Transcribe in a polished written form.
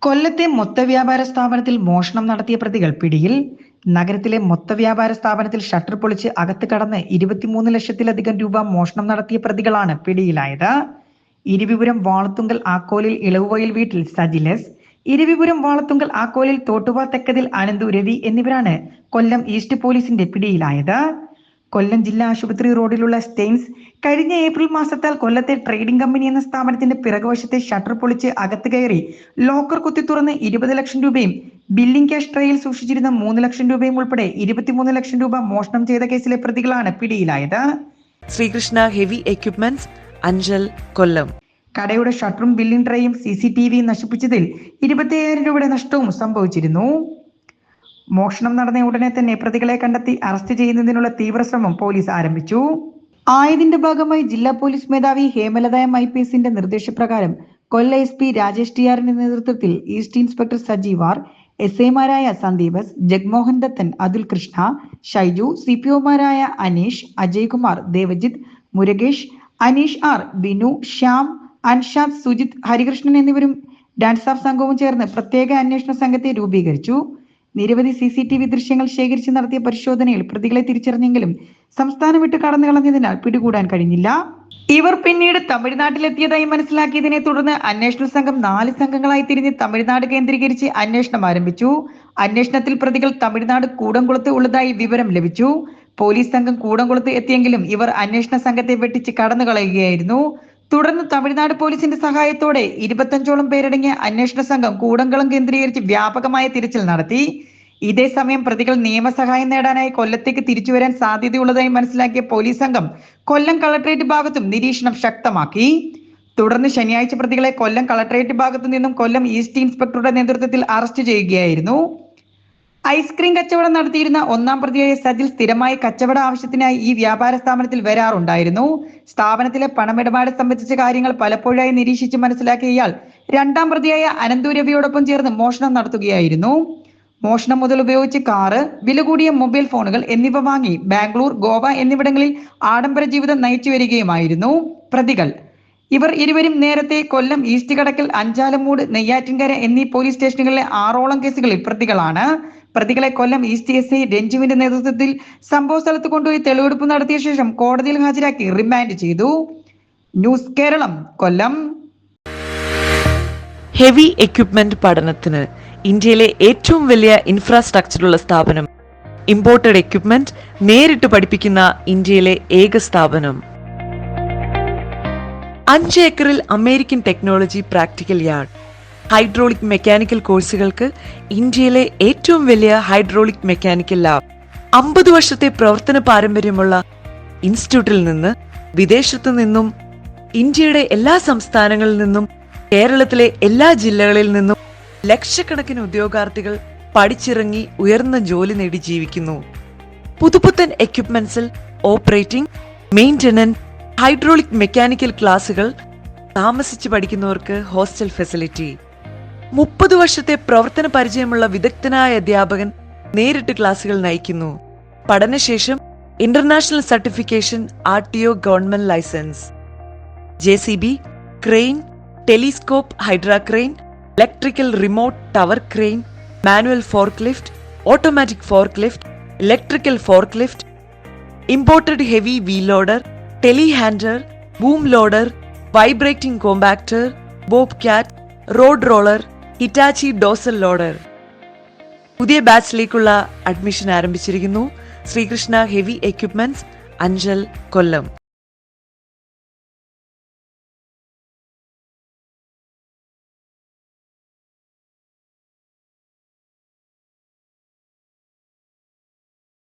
കൊല്ലത്തെ മൊത്തവ്യാപാര സ്ഥാപനത്തിൽ മോഷണം നടത്തിയ പ്രതികൾ പിടിയിൽ. നഗരത്തിലെ മൊത്തവ്യാപാര സ്ഥാപനത്തിൽ ഷട്ടർ പൊളിച്ച് അകത്ത് കടന്ന് 23 ലക്ഷത്തിലധികം രൂപ മോഷണം നടത്തിയ പ്രതികളാണ് പിടിയിലായത്. ഇരവിപുരം വാളത്തുങ്കൽ ആക്കോലിൽ ഇളവുവയൽ വീട്ടിൽ സജിലസ്, ഇരവിപുരം വാളത്തുങ്കൽ ആക്കോലിൽ തോട്ടുവ തെക്കതിൽ അനന്തു രവി എന്നിവരാണ് കൊല്ലം ഈസ്റ്റ് പോലീസിന്റെ പിടിയിലായത്. കൊല്ലം ജില്ലാ ആശുപത്രി റോഡിലുള്ള സ്റ്റെയിൻസ് കഴിഞ്ഞ ഏപ്രിൽ മാസത്താൽ കൊല്ലത്തെ ട്രേഡിംഗ് കമ്പനി എന്ന സ്ഥാപനത്തിന്റെ പിറകുവശത്തെ ഷട്ടർ പൊളിച്ച് അകത്ത് കയറി ലോക്കർ കുത്തി തുറന്ന് 20 ലക്ഷം രൂപയും ബില്ലിംഗ് ക്യാഷ് ട്രേയിൽ സൂക്ഷിച്ചിരുന്ന 3 ലക്ഷം രൂപയും ഉൾപ്പെടെ 23 ലക്ഷം രൂപ മോഷണം ചെയ്ത കേസിലെ പ്രതികളാണ് പിടിയിലായത്. ശ്രീകൃഷ്ണ ഹെവി എക്യുപ്മെന്റ്സ്, അഞ്ചൽ, കൊല്ലം. കടയുടെ ഷട്ടറും ബില്ലിംഗ് ട്രേയും CCTVയും നശിപ്പിച്ചതിൽ 25,000 രൂപയുടെ നഷ്ടവും സംഭവിച്ചിരുന്നു. മോഷണം നടന്ന ഉടനെ തന്നെ പ്രതികളെ കണ്ടെത്തി അറസ്റ്റ് ചെയ്യുന്നതിനുള്ള തീവ്രശ്രമം പോലീസ് ആരംഭിച്ചു. ആയതിന്റെ ഭാഗമായി ജില്ലാ പോലീസ് മേധാവി ഹേമലത IPSന്റെ നിർദ്ദേശപ്രകാരം കൊല്ലം SP രാജേഷ് TRന്റെ നേതൃത്വത്തിൽ ഈസ്റ്റ് ഇൻസ്പെക്ടർ സജീവ് R, SIമാരായ സന്ദീപ് S, ജഗ്മോഹൻ ദത്തൻ, അതുൽ കൃഷ്ണ, ഷൈജു, CPOമാരായ അനീഷ്, അജയ് കുമാർ, ദേവജിത്ത്, മുരുകേഷ്, അനീഷ് R, ബിനു, ശ്യാം, അൻഷാദ്, സുജിത്, ഹരികൃഷ്ണൻ എന്നിവരും ഡാൻസ് ഓഫ് സംഘവും ചേർന്ന് പ്രത്യേക അന്വേഷണ സംഘത്തെ രൂപീകരിച്ചു. നിരവധി CCTV ദൃശ്യങ്ങൾ ശേഖരിച്ച് നടത്തിയ പരിശോധനയിൽ പ്രതികളെ തിരിച്ചറിഞ്ഞെങ്കിലും സംസ്ഥാനം വിട്ട് കടന്നു കളഞ്ഞതിനാൽ പിടികൂടാൻ കഴിഞ്ഞില്ല. ഇവർ പിന്നീട് തമിഴ്നാട്ടിലെത്തിയതായി മനസ്സിലാക്കിയതിനെ തുടർന്ന് അന്വേഷണ സംഘം 4 സംഘങ്ങളായി തിരിഞ്ഞ് തമിഴ്നാട് കേന്ദ്രീകരിച്ച് അന്വേഷണം ആരംഭിച്ചു. അന്വേഷണത്തിൽ പ്രതികൾ തമിഴ്നാട് കൂടംകുളത്ത് ഉള്ളതായി വിവരം ലഭിച്ചു. പോലീസ് സംഘം കൂടംകുളത്ത് എത്തിയെങ്കിലും ഇവർ അന്വേഷണ സംഘത്തെ വെട്ടിച്ച് കടന്നു കളയുകയായിരുന്നു. തുടർന്ന് തമിഴ്നാട് പോലീസിന്റെ സഹായത്തോടെ 25ഓളം പേരടങ്ങിയ അന്വേഷണ സംഘം കൂടംകുളം കേന്ദ്രീകരിച്ച് വ്യാപകമായ തിരച്ചിൽ നടത്തി. ഇതേസമയം പ്രതികൾ നിയമസഹായം നേടാനായി കൊല്ലത്തേക്ക് തിരിച്ചുവരാൻ സാധ്യതയുള്ളതായി മനസ്സിലാക്കിയ പോലീസ് സംഘം കൊല്ലം കളക്ടറേറ്റ് ഭാഗത്തും നിരീക്ഷണം ശക്തമാക്കി. തുടർന്ന് ശനിയാഴ്ച പ്രതികളെ കൊല്ലം കളക്ടറേറ്റ് ഭാഗത്തു നിന്നും കൊല്ലം ഈസ്റ്റ് ഇൻസ്പെക്ടറുടെ നേതൃത്വത്തിൽ അറസ്റ്റ് ചെയ്യുകയായിരുന്നു. ഐസ്ക്രീം കച്ചവടം നടത്തിയിരുന്ന 1ാം പ്രതിയായ സജിൽ സ്ഥിരമായി കച്ചവട ആവശ്യത്തിനായി ഈ വ്യാപാര സ്ഥാപനത്തിൽ വരാറുണ്ടായിരുന്നു. സ്ഥാപനത്തിലെ പണമിടപാട് സംബന്ധിച്ച കാര്യങ്ങൾ പലപ്പോഴായി നിരീക്ഷിച്ച് മനസ്സിലാക്കിയ ഇയാൾ 2ാം പ്രതിയായ അനന്തു രവിയോടൊപ്പം ചേർന്ന് മോഷണം നടത്തുകയായിരുന്നു. മോഷണം മുതൽ ഉപയോഗിച്ച് കാറ്, വില കൂടിയ മൊബൈൽ ഫോണുകൾ എന്നിവ വാങ്ങി ബാംഗ്ലൂർ, ഗോവ എന്നിവിടങ്ങളിൽ ആഡംബര ജീവിതം നയിച്ചു വരികയുമായിരുന്നു പ്രതികൾ. ഇവർ ഇരുവരും നേരത്തെ കൊല്ലം ഈസ്റ്റ് കടക്കൽ, അഞ്ചാലമൂട്, നെയ്യാറ്റിൻകര എന്നീ പോലീസ് സ്റ്റേഷനുകളിലെ 6ഓളം കേസുകളിൽ പ്രതികളാണ്. പ്രതികളെ കൊല്ലം ഈസ്റ്റ് SI രഞ്ജുവിന്റെ നേതൃത്വത്തിൽ സംഭവ സ്ഥലത്ത് കൊണ്ടുപോയി തെളിവെടുപ്പ് നടത്തിയ ശേഷം കോടതിയിൽ ഹാജരാക്കി റിമാൻഡ് ചെയ്തു. ന്യൂസ് കേരളം, കൊല്ലം. ഹെവി എക്യുപ്മെന്റ് പഠനത്തിന് ഇന്ത്യയിലെ ഏറ്റവും വലിയ ഇൻഫ്രാസ്ട്രക്ചറുള്ള സ്ഥാപനം. ഇമ്പോർട്ടഡ് എക്യുപ്മെന്റ് നേരിട്ട് പഠിപ്പിക്കുന്ന ഇന്ത്യയിലെ ഏക സ്ഥാപനം. 5 ഏക്കറിൽ American technology practical yard. Hydraulic mechanical കോഴ്സുകൾക്ക് ഇന്ത്യയിലെ ഏറ്റവും വലിയ ഹൈഡ്രോളിക് മെക്കാനിക്കൽ ലാബ്. 50 വർഷത്തെ പ്രവർത്തന പാരമ്പര്യമുള്ള ഇൻസ്റ്റിറ്റ്യൂട്ടിൽ നിന്ന് വിദേശത്തു നിന്നും ഇന്ത്യയുടെ എല്ലാ സംസ്ഥാനങ്ങളിൽ നിന്നും കേരളത്തിലെ എല്ലാ ജില്ലകളിൽ നിന്നും ലക്ഷക്കണക്കിന് ഉദ്യോഗാർത്ഥികൾ പഠിച്ചിറങ്ങി ഉയർന്ന ജോലി നേടി ജീവിക്കുന്നു. പുതുപുത്തൻ എക്യുപ്മെന്റ്സിൽ ഓപ്പറേറ്റിംഗ്, മെയിന്റനൻസ്, ഹൈഡ്രോളിക് മെക്കാനിക്കൽ ക്ലാസുകൾ, താമസിച്ച് പഠിക്കുന്നവർക്ക് ഹോസ്റ്റൽ ഫെസിലിറ്റി. 30 വർഷത്തെ പ്രവർത്തന പരിചയമുള്ള വിദഗ്ധനായ അധ്യാപകൻ നേരിട്ട് ക്ലാസുകൾ നയിക്കുന്നു. പഠനശേഷം international certification, RTO government licence. JCB, crane, telescope, hydra crane, electrical remote tower crane, manual forklift, automatic forklift, electrical forklift, imported heavy wheel loader, telehandler, boom loader, vibrating compactor, Bobcat, road roller, Hitachi dozer loader. പുതിയ ബാച്ചിലേക്കുള്ള admission ആരംഭിച്ചിരിക്കുന്നു. Sreekrishna heavy equipments, Anchal, കൊല്ലം.